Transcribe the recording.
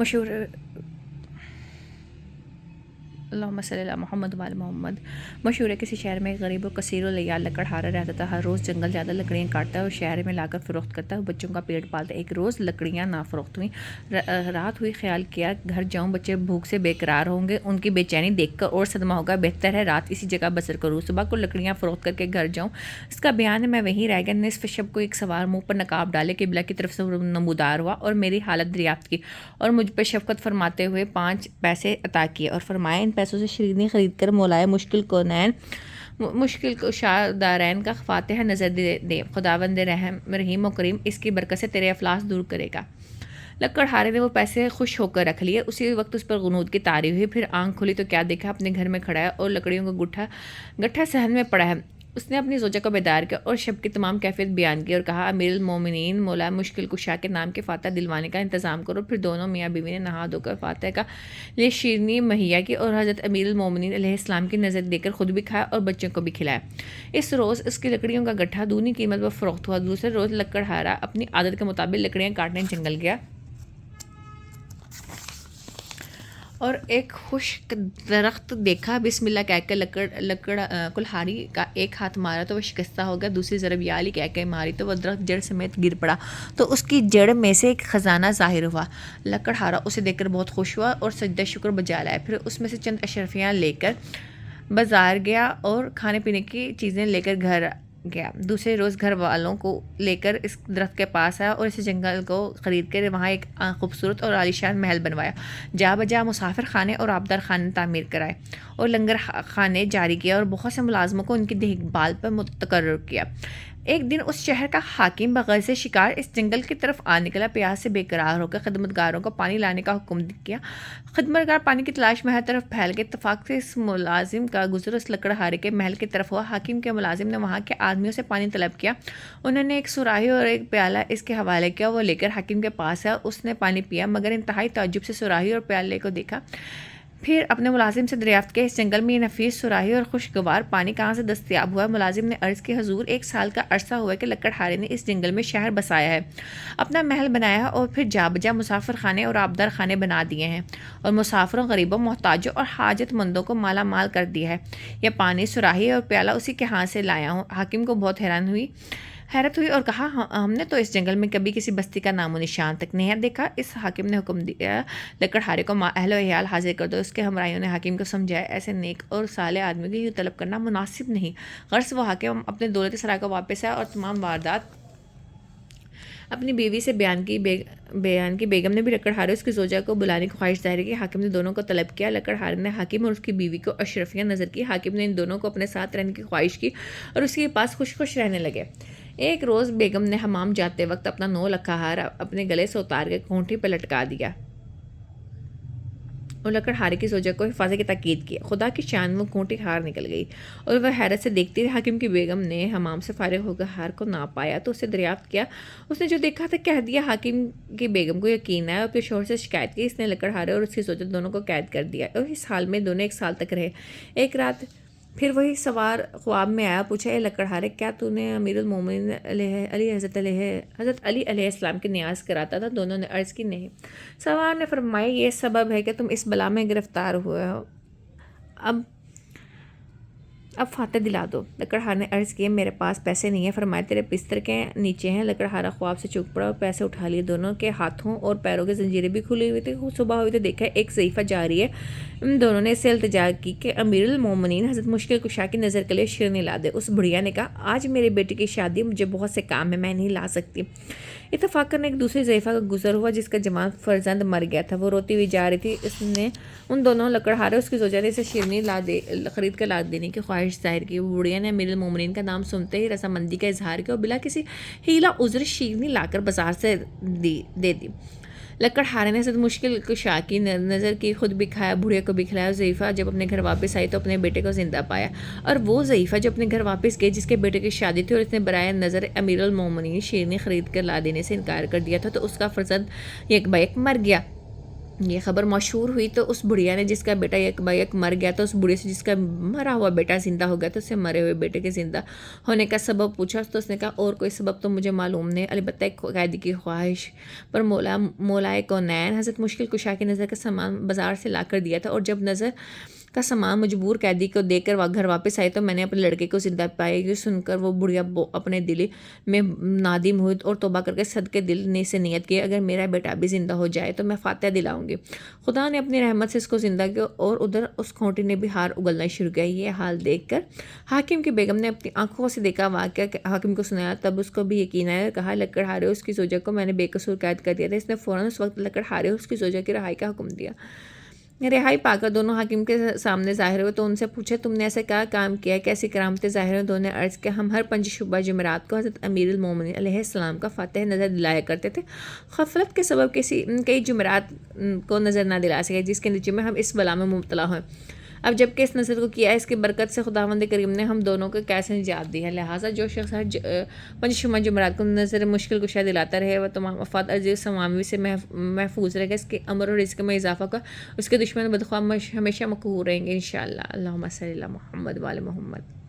مشہور اللہم صلی علی محمد وعلی محمد مشہور ہے کسی شہر میں ایک غریب اور کثیر الیال لکڑہارا رہتا تھا۔ ہر روز جنگل زیادہ لکڑیاں کاٹتا ہے اور شہر میں لا کر فروخت کرتا ہے، بچوں کا پیٹ پالتا ہے۔ ایک روز لکڑیاں نہ فروخت ہوئیں، رات ہوئی، خیال کیا گھر جاؤں، بچے بھوک سے بے قرار ہوں گے، ان کی بے چینی دیکھ کر اور صدمہ ہوگا، بہتر ہے رات اسی جگہ بسر کروں، صبح کو لکڑیاں فروخت کر کے گھر جاؤں۔ اس کا بیان ہے میں وہیں رہ گیا۔ نصف شب کو ایک سوار منہ پر نقاب ڈالے قبلہ کی طرف سے نمودار ہوا اور میری حالت دریافت کی اور مجھ پہ شفقت فرماتے ہوئے 5 پیسے عطا کیے اور فرمایا ان پیسوں سے شیرینی خرید کر مولائے مشکل کشا دارین کا فاتحہ نظر دے، خداوند رحیم و کریم اس کی برکت سے تیرے افلاس دور کرے گا۔ لکڑہارے نے وہ پیسے خوش ہو کر رکھ لیے۔ اسی وقت اس پر غنود کی طاری ہوئی، پھر آنکھ کھلی تو کیا دیکھا، اپنے گھر میں کھڑا ہے اور لکڑیوں کا گٹھا صحن میں پڑا ہے۔ اس نے اپنی زوجہ کو بیدار کیا اور شب کی تمام کیفیت بیان کی اور کہا امیر المومنین مولا مشکل کشا کے نام کے فاتحہ دلوانے کا انتظام کرو۔ پھر دونوں میاں بیوی نے نہا دھو کر فاتحہ کا لیے شیرنی مہیا کی اور حضرت امیر المومنین علیہ السلام کی نظر دے کر خود بھی کھایا اور بچوں کو بھی کھلایا۔ اس روز اس کی لکڑیوں کا گٹھا دونی قیمت پر فروخت ہوا۔ دوسرے روز لکڑہارا اپنی عادت کے مطابق لکڑیاں کاٹنے جنگل گیا اور ایک خشک درخت دیکھا، بسم اللہ کہہ کر کلہاڑی کا ایک ہاتھ مارا تو وہ شکستہ ہو گیا، دوسری ضرب یا علی کہہ کے ماری تو وہ درخت جڑ سمیت گر پڑا تو اس کی جڑ میں سے ایک خزانہ ظاہر ہوا۔ لکڑہارا اسے دیکھ کر بہت خوش ہوا اور سجدہ شکر بجا لایا، پھر اس میں سے چند اشرفیاں لے کر بازار گیا اور کھانے پینے کی چیزیں لے کر گھر گیا۔ دوسرے روز گھر والوں کو لے کر اس درخت کے پاس آیا اور اس جنگل کو خرید کر وہاں ایک خوبصورت اور عالیشان محل بنوایا، جا بجا مسافر خانے اور آبدار خانے تعمیر کرائے اور لنگر خانے جاری کیا اور بہت سے ملازموں کو ان کی دیکھ بھال پر متقرر کیا۔ ایک دن اس شہر کا حاکم بغیر سے شکار اس جنگل کی طرف آ نکلا، پیاس سے بے قرار ہو کر خدمتگاروں کو پانی لانے کا حکم کیا۔ خدمتگار پانی کی تلاش میں ہر طرف پھیل گئے۔ اتفاق سے اس ملازم کا گزر اس لکڑہارے کے محل کی طرف ہوا۔ حاکم کے ملازم نے وہاں کے آدمیوں سے پانی طلب کیا، انہوں نے ایک سراہی اور ایک پیالہ اس کے حوالے کیا، وہ لے کر حاکم کے پاس آیا، اس نے پانی پیا مگر انتہائی تعجب سے سراہی اور پیالے کو دیکھا، پھر اپنے ملازم سے دریافت کیا اس جنگل میں یہ نفیس سراہی اور خوشگوار پانی کہاں سے دستیاب ہوا ہے؟ ملازم نے عرض کی حضور 1 سال کا عرصہ ہوا ہے کہ لکڑہارے نے اس جنگل میں شہر بسایا ہے، اپنا محل بنایا ہے اور پھر جا بجا مسافر خانے اور آبدار خانے بنا دیے ہیں اور مسافروں، غریبوں، محتاجوں اور حاجت مندوں کو مالا مال کر دیا ہے۔ یہ پانی، سراہی اور پیالہ اسی کے ہاں سے لایا ہوں۔ حاکم کو بہت حیرت ہوئی اور کہا ہم نے تو اس جنگل میں کبھی کسی بستی کا نام و نشان تک نہیں دیکھا۔ اس حاکم نے حکم دیا لکڑہارے کو اہل و عیال حاضر کر دو۔ اس کے ہمراہیوں نے حاکم کو سمجھایا ایسے نیک اور صالح آدمی کو یہ طلب کرنا مناسب نہیں۔ غرض وہ حاکم اپنے دولت سرا کو واپس آیا اور تمام واردات اپنی بیوی سے بیان کی۔ بیگم نے بھی لکڑہارے اس کی زوجہ کو بلانے کی خواہش ظاہر کی۔ حاکم نے دونوں کو طلب کیا۔ لکڑہارے نے حاکم اور اس کی بیوی کو اشرفیاں نظر کی۔ حاکم نے ان دونوں کو اپنے ساتھ رہنے کی خواہش کی اور اس کے پاس خوش رہنے لگے۔ ایک روز بیگم نے حمام جاتے وقت اپنا 9 لکھا ہار اپنے گلے سے اتار کے کھونٹی پہ لٹکا دیا اور لکڑہارے کی زوجہ کو حفاظت کی تاکید کی۔ خدا کی شان وہ کھونٹی ہار نکل گئی اور وہ حیرت سے دیکھتی رہی۔ حاکم کی بیگم نے حمام سے فارغ ہو کر ہار کو نہ پایا تو اسے دریافت کیا، اس نے جو دیکھا تھا کہہ دیا۔ حاکم کی بیگم کو یقین آیا اور اپنے شوہر سے شکایت کی۔ اس نے لکڑہارے اور اس کی زوجہ دونوں کو قید کر دیا اور اس حال میں دونوں 1 سال تک رہے۔ ایک رات پھر وہی سوار خواب میں آیا، پوچھا اے لکڑہارے کیا تو نے امیر المومنین حضرت علی علیہ السلام کی نیاز کراتا تھا؟ دونوں نے عرض کی نہیں۔ سوار نے فرمایا یہ سبب ہے کہ تم اس بلا میں گرفتار ہوئے ہو، اب فاتح دلا دو۔ لکڑہارے نے عرض کی میرے پاس پیسے نہیں ہیں۔ فرمایا تیرے بستر کے نیچے ہیں۔ لکڑہارا خواب سے چوک پڑا اور پیسے اٹھا لیے۔ دونوں کے ہاتھوں اور پیروں کی زنجیریں بھی کھلی ہوئی تھی۔ صبح ہوئی تو دیکھا ایک ضعیفہ جاری ہے۔ ان دونوں نے اس سے التجا کی کہ امیر المومنین حضرت مشکل کشا کی نظر کے لیے شیرنی لا دے۔ اس بڑھیا نے کہا آج میرے بیٹے کی شادی، مجھے بہت سے کام ہیں، میں نہیں لا سکتی۔ اتفاقاً ایک دوسرے ضعیفہ کا گزر ہوا جس کا جوان فرزند مر گیا تھا، وہ روتی ہوئی جا رہی تھی۔ اس نے ان دونوں لکڑہارے اس کی زوجہ نے اسے شیرنی خرید کر لا دینے کی خواہش ظاہر کی۔ وہ بڑھیا نے امیر المومنین کا نام سنتے ہی رضامندی کا اظہار کیا اور بلا کسی ہیلا عذر شیرنی لا کر بازار سے دے دی۔ لکڑہارے نے حضرت مشکل کشا کی نظر کی، خود بھی کھایا، بوڑھے کو بھی کھلایا۔ ضعیفہ جب اپنے گھر واپس آئی تو اپنے بیٹے کو زندہ پایا، اور وہ ضعیفہ جو اپنے گھر واپس گئی جس کے بیٹے کی شادی تھی اور اس نے برائے نظر امیر المومنین شیرنی خرید کر لا دینے سے انکار کر دیا تھا تو اس کا فرزند یک بیک مر گیا۔ یہ خبر مشہور ہوئی تو اس بڑھیا نے جس کا بیٹا یک با یک مر گیا تھا، اس بڑھے سے جس کا مرا ہوا بیٹا زندہ ہو گیا تو اس سے مرے ہوئے بیٹے کے زندہ ہونے کا سبب پوچھا تو اس نے کہا اور کوئی سبب تو مجھے معلوم نہیں، البتہ ایک قیدی کی خواہش پر مولائے کونین حضرت مشکل کشا کی نظر کا سامان بازار سے لا کر دیا تھا، اور جب نظر کا سامان مجبور قیدی کو دے کر گھر واپس آئی تو میں نے اپنے لڑکے کو زندہ پائی گی سن کر وہ بڑھیا اپنے دل میں نادم ہوئی اور توبہ کر کے صدقے دل سے نیت کی، اگر میرا بیٹا بھی زندہ ہو جائے تو میں فاتحہ دلاؤں گی۔ خدا نے اپنی رحمت سے اس کو زندہ کیا، اور ادھر اس کھونٹی نے بھی ہار اگلنا شروع کیا۔ یہ حال دیکھ کر حاکم کی بیگم نے اپنی آنکھوں سے دیکھا واقعہ حاکم کو سنایا، تب اس کو بھی یقین آیا اور کہا لکڑہارے اس کی زوجہ کو میں نے بے قصور قید کر دیا تھا۔ اس نے فوراً اس وقت لکڑہارے اس کی زوجہ کی رہائی کا حکم دیا۔ رہائی پا کر دونوں حاکم کے سامنے ظاہر ہوئے تو ان سے پوچھا تم نے ایسا کیا کام کیا ہے، کیسی کرامتیں ظاہر ہیں؟ دونوں نے عرض کیا ہم ہر 5 شبہ جمعرات کو حضرت امیر المومنین علیہ السلام کا فاتح نظر دلایا کرتے تھے، غفلت کے سبب کئی جمعرات کو نظر نہ دلا سکے جس کے نتیجے میں ہم اس بلا میں مبتلا ہوئے، اب جب کہ اس نظر کو کیا ہے اس کی برکت سے خداوند کریم نے ہم دونوں کو کیسے نجات دی ہے، لہٰذا جو شخص ہر 5 شبہ جمعرات کو نظر مشکل کشا دلاتا رہے وہ تمام افات ارضی سماوی سے محفوظ رہے گا، اس کے امر اور رزق میں اضافہ کا اس کے دشمن بدخواہ ہمیشہ مقہور رہیں گے انشاءاللہ۔ اللہم صلی علی محمد و علی محمد۔